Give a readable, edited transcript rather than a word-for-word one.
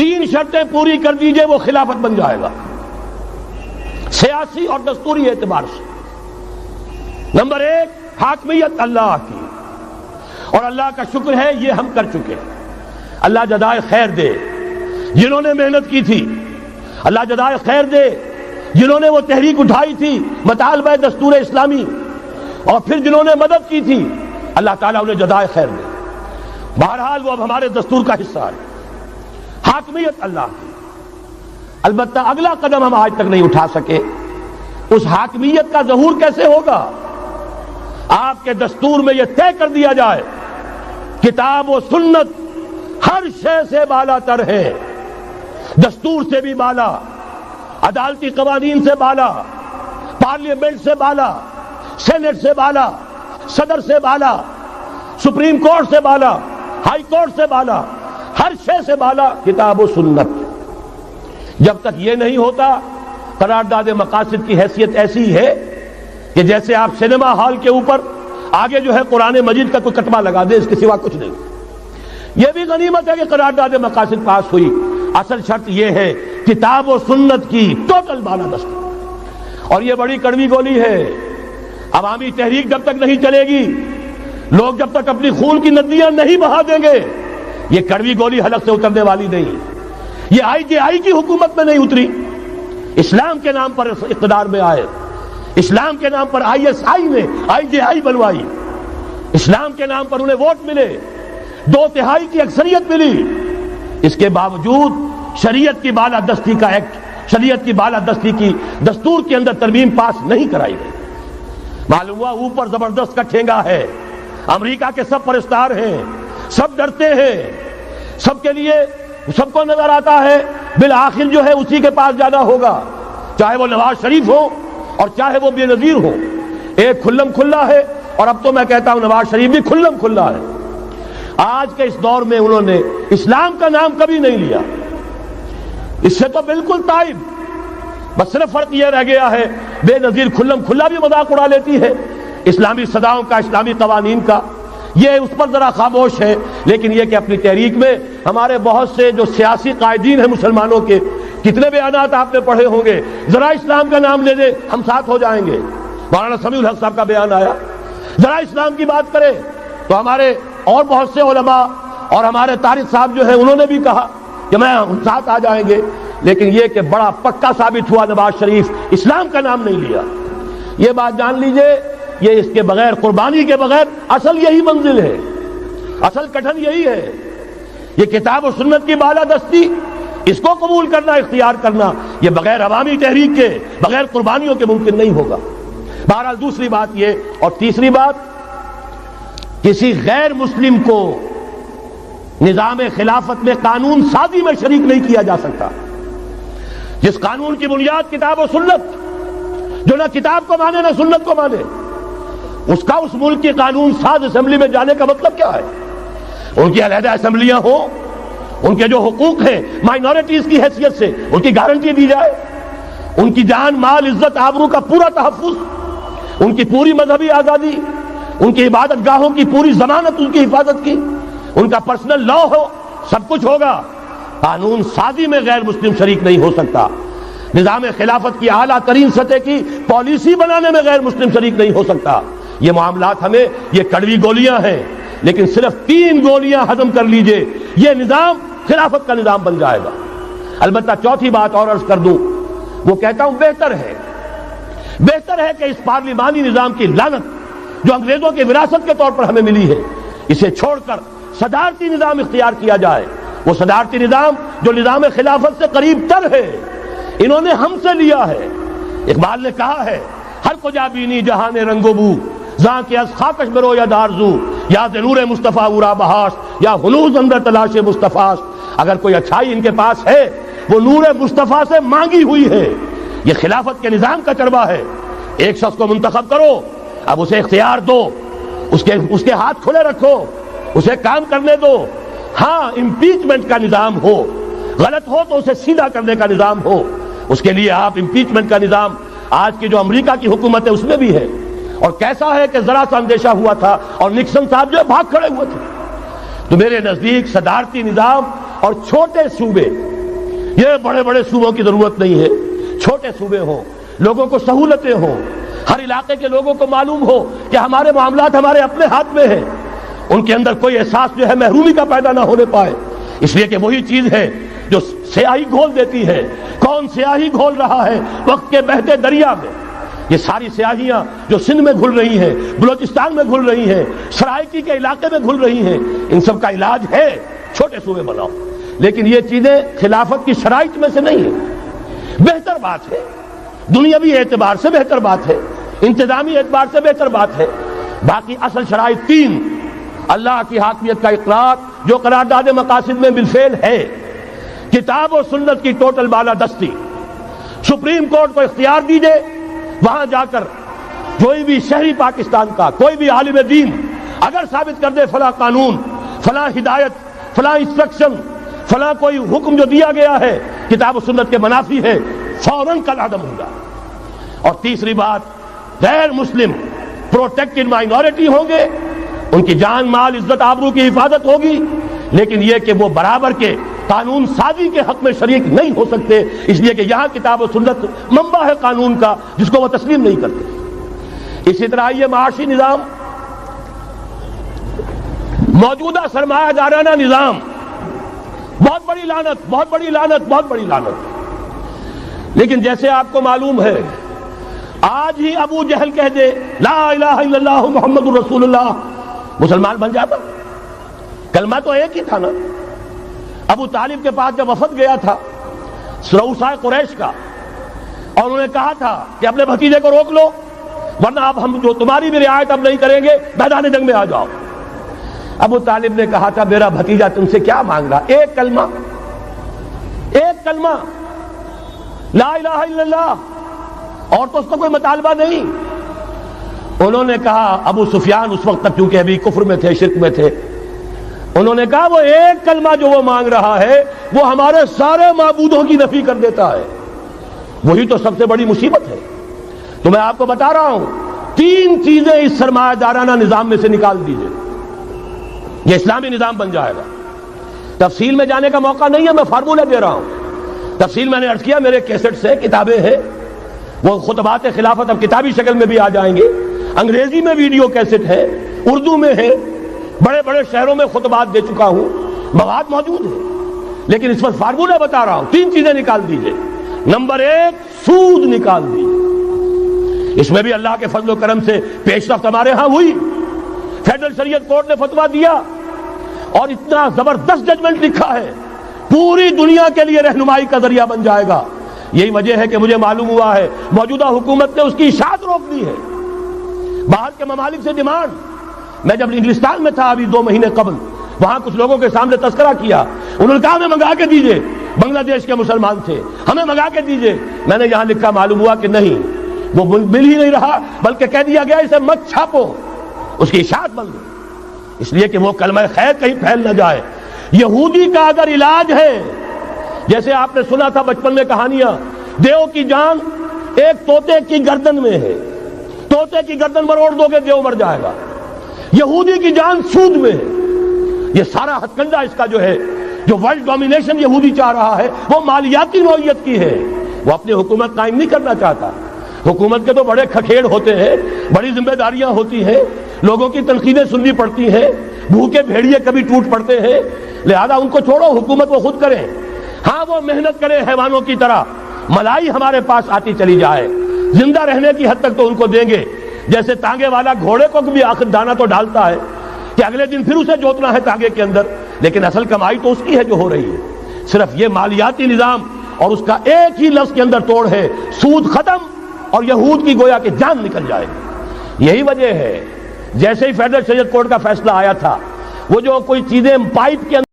3 شرطیں پوری کر دیجئے وہ خلافت بن جائے گا سیاسی اور دستوری اعتبار سے۔ نمبر 1 حاکمیت اللہ کی، اور اللہ کا شکر ہے یہ ہم کر چکے ہیں۔ اللہ جزائے خیر دے جنہوں نے محنت کی تھی، اللہ جزائے خیر دے جنہوں نے وہ تحریک اٹھائی تھی مطالبہ دستور اسلامی، اور پھر جنہوں نے مدد کی تھی، اللہ تعالیٰ انہیں جزائے خیر دے۔ بہرحال وہ اب ہمارے دستور کا حصہ ہے، حاکمیت اللہ کی۔ البتہ اگلا قدم ہم آج تک نہیں اٹھا سکے، اس حاکمیت کا ظہور کیسے ہوگا؟ آپ کے دستور میں یہ طے کر دیا جائے کتاب و سنت ہر شے سے بالا تر ہے، دستور سے بھی بالا، عدالتی قوانین سے بالا، پارلیمنٹ سے بالا، سینٹ سے بالا، صدر سے بالا، سپریم کورٹ سے بالا، ہائی کورٹ سے بالا، ہر شے سے بالا کتاب و سنت۔ جب تک یہ نہیں ہوتا، قرارداد مقاصد کی حیثیت ایسی ہے کہ جیسے آپ سینما ہال کے اوپر آگے جو ہے قرآن مجید کا کوئی کٹمہ لگا دے، اس کے سوا کچھ نہیں۔ یہ بھی غنیمت ہے کہ قرارداد مقاصد پاس ہوئی، اصل شرط یہ ہے کتاب و سنت کی ٹوٹل بالادستی۔ اور یہ بڑی کڑوی گولی ہے، عوامی تحریک جب تک نہیں چلے گی، لوگ جب تک اپنی خون کی ندیاں نہیں بہا دیں گے، یہ کڑوی گولی حلق سے اترنے والی نہیں۔ یہ IJI کی حکومت میں نہیں اتری، اسلام کے نام پر اقتدار میں آئے، اسلام کے نام پر ISI نے IJI بنوائی، اسلام کے نام پر انہیں ووٹ ملے، 2/3 کی اکثریت ملی، اس کے باوجود شریعت کی بالادستی کا ایکٹ، شریعت کی بالادستی کی دستور کے اندر ترمیم پاس نہیں کرائی گئی۔ معلوم ہوا اوپر زبردست کا ٹھینگا ہے، امریکہ کے سب پرستار ہیں، سب ڈرتے ہیں، سب کے لیے سب کو نظر آتا ہے بالآخر جو ہے اسی کے پاس جانا ہوگا، چاہے وہ نواز شریف ہو اور چاہے وہ بے نظیر ہو۔ ایک کھلم کھلا ہے، اور اب تو میں کہتا ہوں نواز شریف بھی کھلم کھلا ہے۔ آج کے اس دور میں انہوں نے اسلام کا نام کبھی نہیں لیا، اس سے تو بالکل تائب، بس صرف فرق یہ رہ گیا ہے بے نظیر کھلم کھلا بھی مذاق اڑا لیتی ہے اسلامی صداؤں کا، اسلامی قوانین کا، یہ اس پر ذرا خاموش ہے۔ لیکن یہ کہ اپنی تحریک میں ہمارے بہت سے جو سیاسی قائدین ہیں مسلمانوں کے، کتنے بیانات آپ نے پڑھے ہوں گے، ذرا اسلام کا نام لے دیں ہم ساتھ ہو جائیں گے۔ مولانا سمیع الحق صاحب کا بیان آیا، ذرا اسلام کی بات کرے تو ہمارے اور بہت سے علماء اور ہمارے طارق صاحب جو ہیں انہوں نے بھی کہا کہ میں ہم ساتھ آ جائیں گے۔ لیکن یہ کہ بڑا پکا ثابت ہوا نواز شریف اسلام کا نام نہیں لیا۔ یہ بات جان لیجئے، یہ اس کے بغیر، قربانی کے بغیر اصل یہی منزل ہے، اصل کٹھن یہی ہے۔ یہ کتاب و سنت کی بالادستی، اس کو قبول کرنا، اختیار کرنا، یہ بغیر عوامی تحریک کے، بغیر قربانیوں کے ممکن نہیں ہوگا۔ بہرحال دوسری بات یہ، اور تیسری بات، کسی غیر مسلم کو نظام خلافت میں قانون سازی میں شریک نہیں کیا جا سکتا۔ جس قانون کی بنیاد کتاب و سنت، جو نہ کتاب کو مانے نہ سنت کو مانے، اس کا اس ملک کی قانون ساز اسمبلی میں جانے کا مطلب کیا ہے؟ ان کی علیحدہ اسمبلیاں ہوں، ان کے جو حقوق ہیں مائنورٹیز کی حیثیت سے ان کی گارنٹی دی جائے، ان کی جان، مال، عزت، آبرو کا پورا تحفظ، ان کی پوری مذہبی آزادی، ان کی عبادت گاہوں کی پوری ضمانت، ان کی حفاظت کی، ان کا پرسنل لا ہو، سب کچھ ہوگا۔ قانون سازی میں غیر مسلم شریک نہیں ہو سکتا، نظام خلافت کی اعلیٰ ترین سطح کی پالیسی بنانے میں غیر مسلم شریک نہیں ہو سکتا۔ یہ معاملات ہمیں، یہ کڑوی گولیاں ہیں، لیکن صرف 3 گولیاں ہضم کر لیجئے، یہ نظام خلافت کا نظام بن جائے گا۔ البتہ چوتھی بات اور عرض کر دوں، وہ کہتا ہوں بہتر ہے کہ اس پارلیمانی نظام کی لعنت جو انگریزوں کی وراثت کے طور پر ہمیں ملی ہے، اسے چھوڑ کر صدارتی نظام اختیار کیا جائے۔ وہ صدارتی نظام جو نظام خلافت سے قریب تر ہے، انہوں نے ہم سے لیا ہے۔ اقبال نے کہا ہے، ہر کجا بینی جہان رنگ و بو، زاں کے از خاکش برو یا دارزو، یا نور مصطفیٰ اورا بہاش، یا ہنوز اندر تلاش مصطفیٰ۔ اگر کوئی اچھائی ان کے پاس ہے، وہ نور مصطفیٰ سے مانگی ہوئی ہے۔ یہ خلافت کے نظام کا چربا ہے۔ ایک شخص کو منتخب کرو، اب اسے اختیار دو، اس کے ہاتھ کھلے رکھو، اسے کام کرنے دو۔ ہاں، امپیچمنٹ کا نظام ہو، غلط ہو تو اسے سیدھا کرنے کا نظام ہو۔ اس کے لیے آپ امپیچمنٹ کا نظام آج کی جو امریکہ کی حکومت ہے اس میں بھی ہے، اور کیسا ہے کہ ذرا سا اندیشہ ہوا تھا اور نکسن صاحب جو بھاگ کھڑے ہوئے تھے۔ تو میرے نزدیک صدارتی نظام اور چھوٹے صوبے یہ بڑے بڑے صوبوں کی ضرورت نہیں ہے، چھوٹے صوبے ہوں، لوگوں کو سہولتیں ہوں، ہر علاقے کے لوگوں کو معلوم ہو کہ ہمارے معاملات ہمارے اپنے ہاتھ میں ہیں، ان کے اندر کوئی احساس جو ہے محرومی کا پیدا نہ ہونے پائے، اس لیے کہ وہی چیز ہے جو سیاہی گھول دیتی ہے۔ کون سیاہی گھول رہا ہے وقت کے بہتے دریا میں؟ یہ ساری سیاہیاں جو سندھ میں گھل رہی ہیں، بلوچستان میں گھل رہی ہیں، سرائکی کے علاقے میں گھل رہی ہیں، ان سب کا علاج ہے چھوٹے صوبے بناؤ، لیکن یہ چیزیں خلافت کی شرائط میں سے نہیں ہیں۔ بہتر بات ہے، دنیاوی اعتبار سے بہتر بات ہے، انتظامی اعتبار سے بہتر بات ہے، باقی اصل شرائط تین: اللہ کی حاکمیت کا اقرار جو قرارداد مقاصد میں بالفعل ہے، کتاب و سنت کی ٹوٹل بالادستی، سپریم کورٹ کو اختیار دیجئے، وہاں جا کر کوئی بھی شہری پاکستان کا کوئی بھی عالم دین اگر ثابت کر دے فلاں قانون، فلاں ہدایت، فلاں انسٹرکشن، فلاں کوئی حکم جو دیا گیا ہے کتاب و سنت کے منافی ہے، فوراً کل عدم ہوگا۔ اور تیسری بات، غیر مسلم پروٹیکٹڈ مائنورٹی ہوں گے، ان کی جان مال عزت آبرو کی حفاظت ہوگی، لیکن یہ کہ وہ برابر کے قانون سازی کے حق میں شریک نہیں ہو سکتے، اس لیے کہ یہاں کتاب و سنت منبع ہے قانون کا جس کو وہ تسلیم نہیں کرتے۔ اسی طرح یہ معاشی نظام، موجودہ سرمایہ دارانہ نظام، بہت بڑی لعنت، بہت بڑی لعنت، بہت بڑی لعنت۔ لیکن جیسے آپ کو معلوم ہے، آج ہی ابو جہل کہہ دے لا الہ الا اللہ محمد الرسول اللہ، مسلمان بن جاتا؟ کلمہ تو ایک ہی تھا نا۔ ابو طالب کے پاس جب وفد گیا تھا رؤسائے قریش کا، اور انہوں نے کہا تھا کہ اپنے بھتیجے کو روک لو ورنہ اب ہم جو تمہاری بھی رعایت اب نہیں کریں گے، میدان جنگ میں آ جاؤ۔ ابو طالب نے کہا تھا میرا بھتیجا تم سے کیا مانگ رہا؟ ایک کلمہ، ایک کلمہ لا الہ الا اللہ، اور تو اس کا کوئی مطالبہ نہیں۔ انہوں نے کہا، ابو سفیان اس وقت تک کیونکہ ابھی کفر میں تھے، شرک میں تھے، انہوں نے کہا وہ ایک کلمہ جو وہ مانگ رہا ہے وہ ہمارے سارے معبودوں کی نفی کر دیتا ہے، وہی تو سب سے بڑی مصیبت ہے۔ تو میں آپ کو بتا رہا ہوں، تین چیزیں اس سرمایہ دارانہ نظام میں سے نکال دیجئے، یہ اسلامی نظام بن جائے گا۔ تفصیل میں جانے کا موقع نہیں ہے، میں فارمولہ دے رہا ہوں۔ تفصیل میں نے عرض کیا، میرے کیسٹ سے کتابیں ہیں، وہ خطبات خلافت اب کتابی شکل میں بھی آ جائیں گے، انگریزی میں ویڈیو کیسٹ ہے، اردو میں ہے، بڑے بڑے شہروں میں خطبات دے چکا ہوں، مواد موجود ہے، لیکن اس پر فارمولہ بتا رہا ہوں۔ تین چیزیں نکال دیجئے۔ نمبر ایک، سود نکال دیجئے، اس میں بھی اللہ کے فضل و کرم سے پیش رفت ہمارے ہاں ہوئی۔ فیڈرل شریعت کورٹ نے فتویٰ دیا اور اتنا زبردست ججمنٹ لکھا ہے، پوری دنیا کے لیے رہنمائی کا ذریعہ بن جائے گا۔ یہی وجہ ہے کہ مجھے معلوم ہوا ہے موجودہ حکومت نے اس کی اشاعت روک دی ہے، باہر کے ممالک سے ڈیمانڈ۔ میں جب انگلستان میں تھا ابھی 2 مہینے قبل، وہاں کچھ لوگوں کے سامنے تذکرہ کیا، انہوں نے کہا ہمیں منگا کے دیجئے، بنگلہ دیش کے مسلمان تھے، ہمیں منگا کے دیجئے۔ میں نے یہاں لکھا، معلوم ہوا کہ نہیں، وہ مل ہی نہیں رہا، بلکہ کہہ دیا گیا اسے مت چھاپو، اس کی اشاعت بند ہو، اس لیے کہ وہ کلمہ خیر کہیں پھیل نہ جائے۔ یہودی کا اگر علاج ہے، جیسے آپ نے سنا تھا بچپن میں کہانیاں، دیو کی جان ایک طوطے کی گردن میں ہے، طوطے کی گردن مروڑ دو گے دیو مر جائے گا۔ یہودی کی جان سود میں ہے۔ یہ سارا ہتھ کنڈا اس کا جو ہے، جو ورلڈ ڈومینیشن یہودی چاہ رہا ہے، وہ مالیاتی نوعیت کی ہے، وہ اپنی حکومت قائم نہیں کرنا چاہتا۔ حکومت کے تو بڑے کھکھیڑ ہوتے ہیں، بڑی ذمہ داریاں ہوتی ہیں، لوگوں کی تنقیدیں سننی پڑتی ہیں، بھوکے بھیڑیے کبھی ٹوٹ پڑتے ہیں، لہذا ان کو چھوڑو، حکومت وہ خود کریں۔ ہاں وہ محنت کرے حیوانوں کی طرح، ملائی ہمارے پاس آتی چلی جائے، زندہ رہنے کی حد تک تو ان کو دیں گے، جیسے تانگے والا گھوڑے کو بھی آخر دانا تو ڈالتا ہے کہ اگلے دن پھر اسے جوتنا ہے تانگے کے اندر، لیکن اصل کمائی تو اس کی ہے جو ہو رہی ہے۔ صرف یہ مالیاتی نظام اور اس کا ایک ہی لفظ کے اندر توڑ ہے، سود ختم اور یہود کی گویا کہ جان نکل جائے گی۔ یہی وجہ ہے جیسے ہی فیڈرل شریعت کورٹ کا فیصلہ آیا تھا، وہ جو کوئی چیزیں پائپ کے اندر